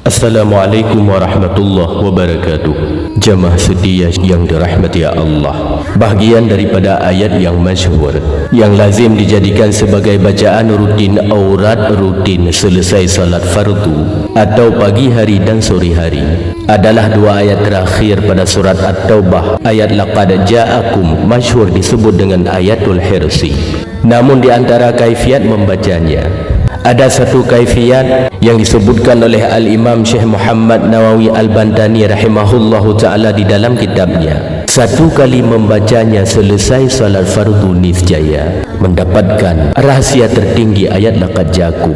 Assalamualaikum warahmatullahi wabarakatuh. Jamaah sedia yang dirahmati Allah, bahagian daripada ayat yang masyhur yang lazim dijadikan sebagai bacaan rutin aurat rutin selesai salat fardu atau pagi hari dan sore hari adalah dua ayat terakhir pada surat At-Taubah. Ayat laqad ja'akum masyhur disebut dengan ayatul hirsi. Namun di antara kaifiat membacanya, ada satu kaifiat yang disebutkan oleh Al-Imam Syekh Muhammad Nawawi Al-Bantani rahimahullahu ta'ala di dalam kitabnya. Satu kali membacanya selesai salat fardu niscaya mendapatkan rahasia tertinggi ayat laqad ja'akum.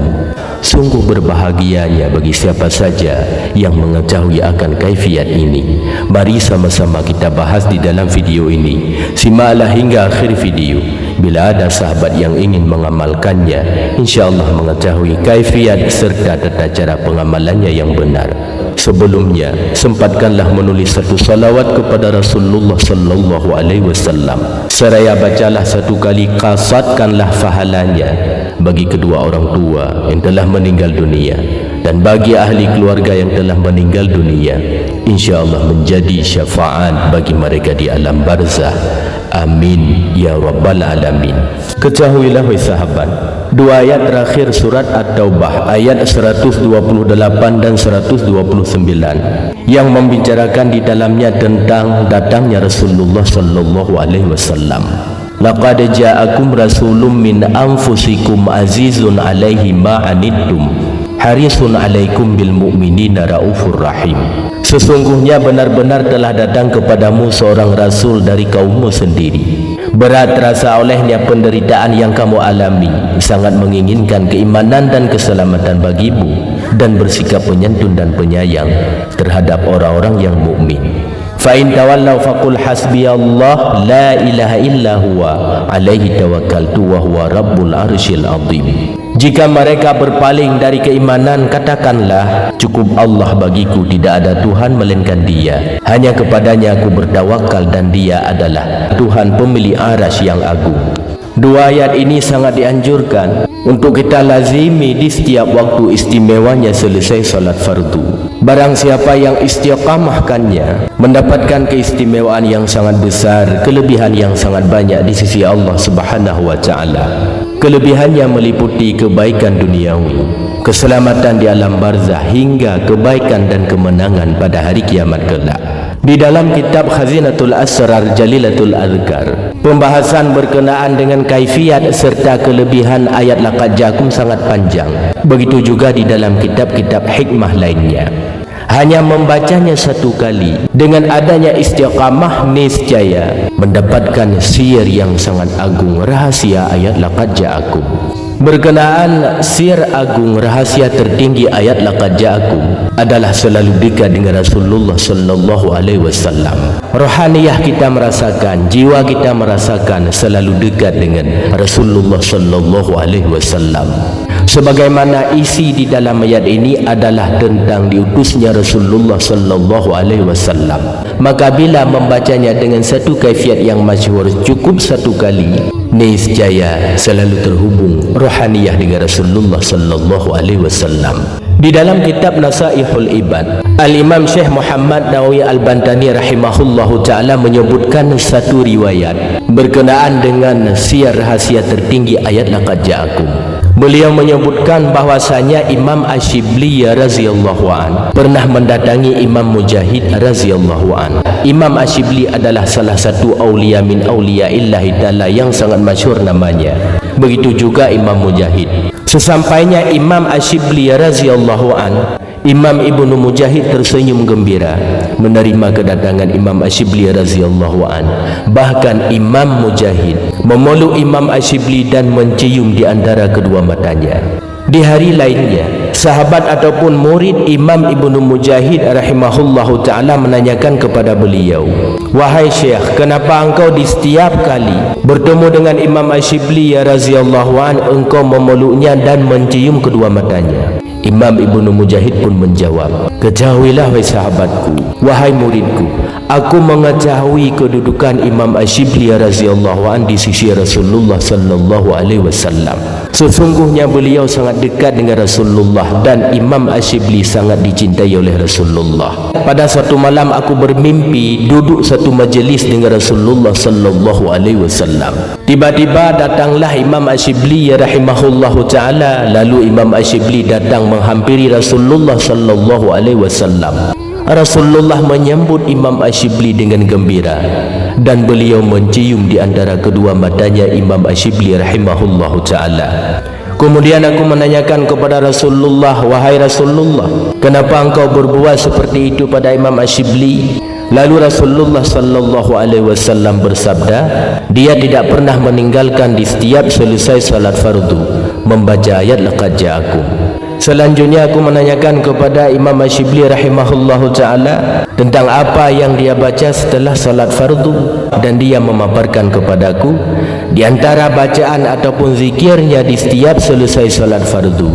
Sungguh berbahagianya bagi siapa saja yang mengetahui akan kaifiat ini. Mari sama-sama kita bahas di dalam video ini. Simaklah hingga akhir video. Bila ada sahabat yang ingin mengamalkannya, insya-Allah mengetahui kaifiat serta tata cara pengamalannya yang benar. Sebelumnya, sempatkanlah menulis satu salawat kepada Rasulullah sallallahu alaihi wasallam. Seraya bacalah satu kali, qasadkanlah pahalanya bagi kedua orang tua yang telah meninggal dunia dan bagi ahli keluarga yang telah meninggal dunia. Insya-Allah menjadi syafaat bagi mereka di alam barzah. Amin ya rabbal alamin. Ketahuilah wahai sahabat, dua ayat terakhir surat At-Taubah ayat 128 dan 129 yang membicarakan di dalamnya tentang datangnya Rasulullah sallallahu alaihi wasallam. Laqad ja'akum rasulun min anfusikum azizun alaihi ma anittum harisun alaikum bil mu'minina raufur rahim. Sesungguhnya benar-benar telah datang kepadamu seorang rasul dari kaummu sendiri. Berat terasa olehnya penderitaan yang kamu alami, sangat menginginkan keimanan dan keselamatan bagimu, dan bersikap penyantun dan penyayang terhadap orang-orang yang mukmin. Fa in tawallaw faqul hasbiyallah la ilaha illa huwa alaihi tawakkaltu wa huwa rabbul arsyil azim. Jika mereka berpaling dari keimanan, katakanlah, cukup Allah bagiku, tidak ada Tuhan melainkan Dia. Hanya kepadanya aku bertawakal dan Dia adalah Tuhan pemilik arasy yang agung. Dua ayat ini sangat dianjurkan untuk kita lazimi di setiap waktu istimewanya selesai salat fardu. Barang siapa yang istiqamahkannya mendapatkan keistimewaan yang sangat besar, kelebihan yang sangat banyak di sisi Allah Subhanahu wa taala. Kelebihannya meliputi kebaikan duniawi, keselamatan di alam barzah, hingga kebaikan dan kemenangan pada hari kiamat kelak. Di dalam kitab Khazinatul Asrar Jalilatul Azkar, pembahasan berkenaan dengan kaifiat serta kelebihan ayat laqad ja'akum sangat panjang. Begitu juga di dalam kitab-kitab hikmah lainnya. Hanya membacanya satu kali dengan adanya istiqamah niscaya mendapatkan sir yang sangat agung, rahasia ayat laqad ja'akum. Berkenaan sir agung, rahasia tertinggi ayat laqad ja'akum adalah selalu dekat dengan Rasulullah sallallahu alaihi wasallam. Rohaniyah kita merasakan, jiwa kita merasakan selalu dekat dengan Rasulullah sallallahu alaihi wasallam. Sebagaimana isi di dalam ayat ini adalah tentang diutusnya Rasulullah sallallahu alaihi wasallam, maka bila membacanya dengan satu kaifiat yang masyhur, cukup satu kali, niscaya selalu terhubung rohaniyah dengan Rasulullah sallallahu alaihi wasallam. Di dalam kitab Nasaihul Ibad, Al-Imam Syekh Muhammad Nawawi Al-Bantani rahimahullahu ta'ala menyebutkan satu riwayat berkenaan dengan sir rahasia tertinggi ayat laqad ja'akum. Beliau menyebutkan bahwasanya Imam Asyibli radhiyallahu an pernah mendatangi Imam Mujahid radhiyallahu an. Imam Asyibli adalah salah satu aulia min auliaillahi ta'ala yang sangat masyhur namanya. Begitu juga Imam Mujahid. Sesampainya Imam Asyibli radhiyallahu an, Imam Ibnu Mujahid tersenyum gembira menerima kedatangan Imam Asyibli radhiyallahu an. Bahkan Imam Mujahid memeluk Imam Asyibli dan mencium di antara kedua matanya. Di hari lainnya, sahabat ataupun murid Imam Ibnu Mujahid rahimahullahu ta'ala menanyakan kepada beliau, "Wahai Syekh, kenapa engkau di setiap kali bertemu dengan Imam Asyibli radhiyallahu an, engkau memeluknya dan mencium kedua matanya?" Imam Ibnu Mujahid pun menjawab, "Ketahuilah wahai sahabatku, wahai muridku, aku mengetahui kedudukan Imam Asyibli radhiyallahu an di sisi Rasulullah sallallahu alaihi wasallam. Sesungguhnya beliau sangat dekat dengan Rasulullah Rasulullah dan Imam Asyibli sangat dicintai oleh Rasulullah. Pada suatu malam aku bermimpi duduk satu majlis dengan Rasulullah sallallahu alaihi wasallam. Tiba-tiba datanglah Imam Asyibli rahimahullahu taala. Lalu Imam Asyibli datang menghampiri Rasulullah sallallahu alaihi wasallam. Rasulullah menyambut Imam Asyibli dengan gembira dan beliau mencium di antara kedua matanya Imam Asyibli rahimahullahu taala. Kemudian aku menanyakan kepada Rasulullah, wahai Rasulullah, kenapa engkau berbuat seperti itu pada Imam Asyibli? Lalu Rasulullah sallallahu alaihi wasallam bersabda, dia tidak pernah meninggalkan di setiap selesai salat fardu membaca ayat laqad ja'akum. Selanjutnya aku menanyakan kepada Imam Asyibli rahimahullahu ta'ala tentang apa yang dia baca setelah salat fardu, dan dia memaparkan kepadaku di antara bacaan ataupun zikirnya di setiap selesai salat fardu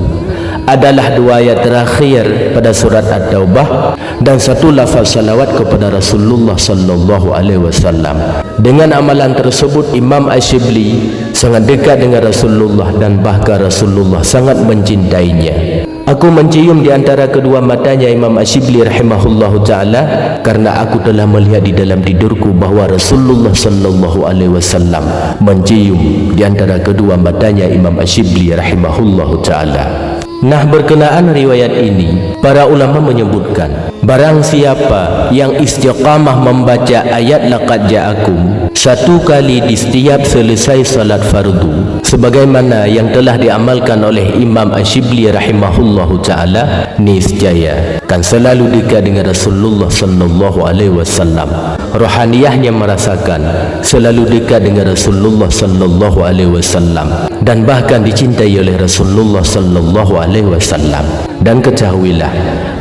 adalah dua ayat terakhir pada surat At-Taubah dan satu lafaz salawat kepada Rasulullah sallallahu alaihi wasallam. Dengan amalan tersebut Imam Asyibli sangat dekat dengan Rasulullah dan bahkan Rasulullah sangat mencintainya. Aku mencium di antara kedua matanya Imam Asyibli rahimahullahu taala karena aku telah melihat di dalam tidurku bahwa Rasulullah sallallahu alaihi wasallam mencium di antara kedua matanya Imam Asyibli rahimahullahu taala. Nah, berkenaan riwayat ini, para ulama menyebutkan barang siapa yang istiqamah membaca ayat laqad ja'akum satu kali di setiap selesai salat fardu sebagaimana yang telah diamalkan oleh Imam Asyibli rahimahullahu taala, niscaya akan selalu dekat dengan Rasulullah sallallahu alaihi wasallam. Rohaniyahnya merasakan selalu dekat dengan Rasulullah sallallahu alaihi wasallam dan bahkan dicintai oleh Rasulullah sallallahu alaihi wasallam. Dan ketahuilah,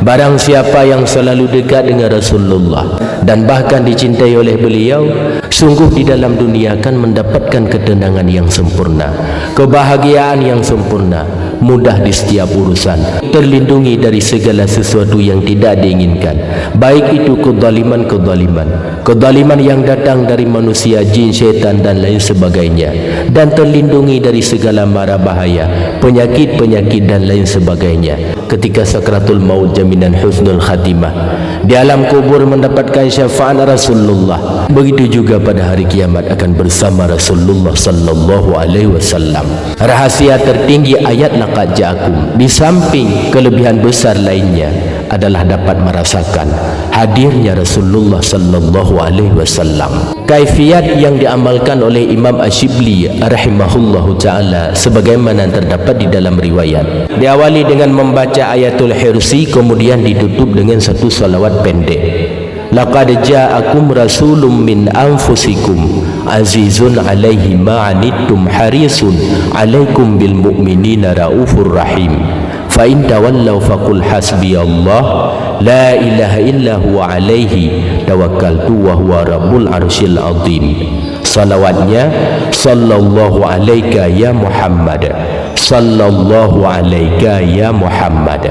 barang siapa yang selalu dekat dengan Rasulullah dan bahkan dicintai oleh beliau, sungguh di dalam dunia akan mendapatkan ketenangan yang sempurna, kebahagiaan yang sempurna, mudah di setiap urusan, terlindungi dari segala sesuatu yang tidak diinginkan, baik itu kezaliman yang datang dari manusia, jin, syaitan dan lain sebagainya, dan terlindungi dari segala mara bahaya, penyakit-penyakit dan lain sebagainya. Ketika sakratul maut jaminan husnul khatimah, di alam kubur mendapatkan syafaat Rasulullah, begitu juga pada hari kiamat akan bersama Rasulullah sallallahu alaihi wasallam. Rahasia tertinggi ayat laqad ja'akum di samping kelebihan besar lainnya adalah dapat merasakan hadirnya Rasulullah sallallahu alaihi wasallam. Kaifiat yang diamalkan oleh Imam Asyibli rahimahullahu taala sebagaimana terdapat di dalam riwayat, diawali dengan membaca ayatul hirsi, kemudian ditutup dengan satu salawat pendek. Laqad ja'akum rasulun min anfusikum azizun alaihi ma'anittum harisun alaikum bil mu'minina raufur rahim. Fa in tawallaw faqul hasbiyallah la ilaha illa huwa alaihi tawakkaltu wa huwa rabbul arsyil azim. Salawatnya, sallallahu alaika ya Muhammad, sallallahu alaika ya Muhammad.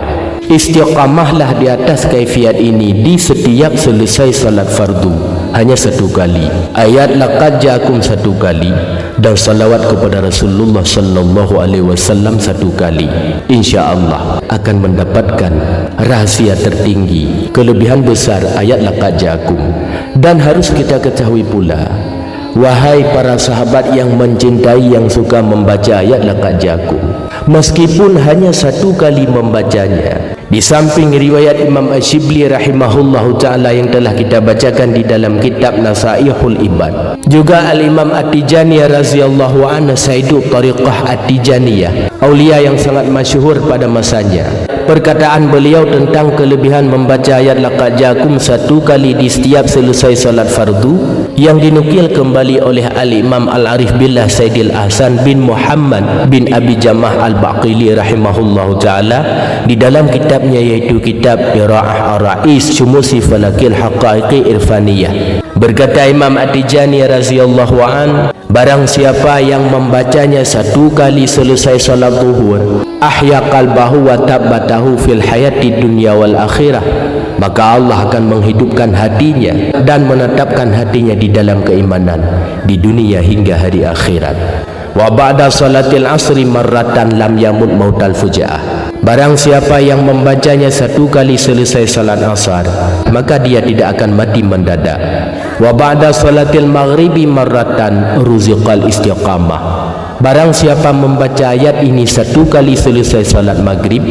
Istiqamahlah di atas kaifiat ini di setiap selesai salat fardu, hanya satu kali ayat laqad ja'akum satu kali, dan salawat kepada Rasulullah sallallahu alaihi wasallam satu kali. InsyaAllah akan mendapatkan rahasia tertinggi, kelebihan besar ayat laqad ja'akum. Dan harus kita ketahui pula, wahai para sahabat yang mencintai, yang suka membaca ayat laqad ja'akum, meskipun hanya satu kali membacanya, di samping riwayat Imam Asyibli rahimahullahu ta'ala yang telah kita bacakan di dalam kitab Nasaihul Ibad, juga Al-Imam At-Tijaniyah radhiyallahu anhu, Sayyidu Tariqah At-Tijaniyah, aulia yang sangat masyhur pada masanya. Perkataan beliau tentang kelebihan membaca ayat laqad ja'akum satu kali di setiap selesai salat fardu yang dinukil kembali oleh Al-Imam Al-Arif Billah Sayyidil Ahsan bin Muhammad bin Abi Jamah Al-Baqili rahimahullahu ta'ala di dalam kitabnya, yaitu kitab Ira'ah Ar-Ra'is Syumusi Falakil Haqaiqi Irfaniyah. Berkata Imam At-Tijani radhiyallahu an, barang siapa yang membacanya satu kali selesai salat zuhur, ahya qalbahu wa tabbatahu fil hayati dunya wal akhirah, maka Allah akan menghidupkan hatinya dan menetapkan hatinya di dalam keimanan di dunia hingga hari akhirat. Wa ba'da salatil asri marratan lam yamut mautal fujaah. Barang siapa yang membacanya satu kali selesai salat asar, maka dia tidak akan mati mendadak. Wa ba'da salatil maghribi marratan ruziqal istiqamah. Barang siapa membaca ayat ini satu kali selesai salat maghrib,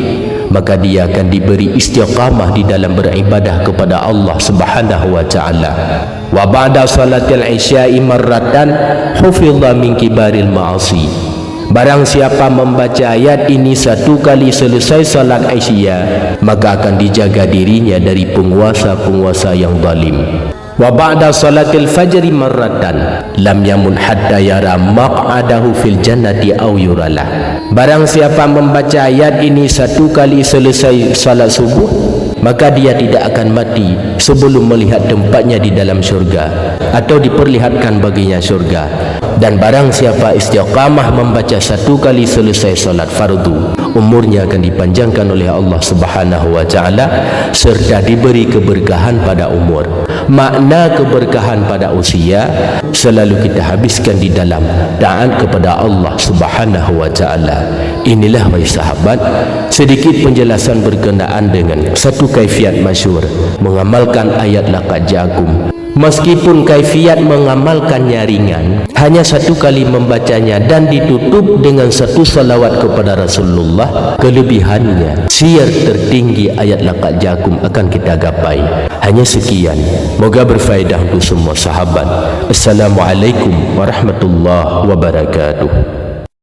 maka dia akan diberi istiqamah di dalam beribadah kepada Allah Subhanahu wa taala. Wa ba'da salatil isya'i marratan hufidha min kibaril ma'asi. Barang siapa membaca ayat ini satu kali selesai salat isya, maka akan dijaga dirinya dari penguasa-penguasa yang zalim. Wa ba'da salatil fajri marratan lam yamun hatta yara maq'adahu fil jannati aw yuralah. Barang siapa membaca ayat ini satu kali selesai salat subuh, maka dia tidak akan mati sebelum melihat tempatnya di dalam syurga atau diperlihatkan baginya syurga. Dan barang siapa istiqamah membaca satu kali selesai salat fardu, umurnya akan dipanjangkan oleh Allah Subhanahu wa taala serta diberi keberkahan pada umur. Makna keberkahan pada usia selalu kita habiskan di dalam taat kepada Allah Subhanahu wa taala. Inilah wahai sahabat, sedikit penjelasan berkenaan dengan satu kaifiat masyhur mengamalkan ayat laqad ja'akum. Meskipun kaifiat mengamalkannya ringan, hanya satu kali membacanya dan ditutup dengan satu salawat kepada Rasulullah, kelebihannya syiar tertinggi ayat laqad ja'akum akan kita gapai. Hanya sekian, moga berfaedah untuk semua sahabat. Assalamualaikum warahmatullahi wabarakatuh.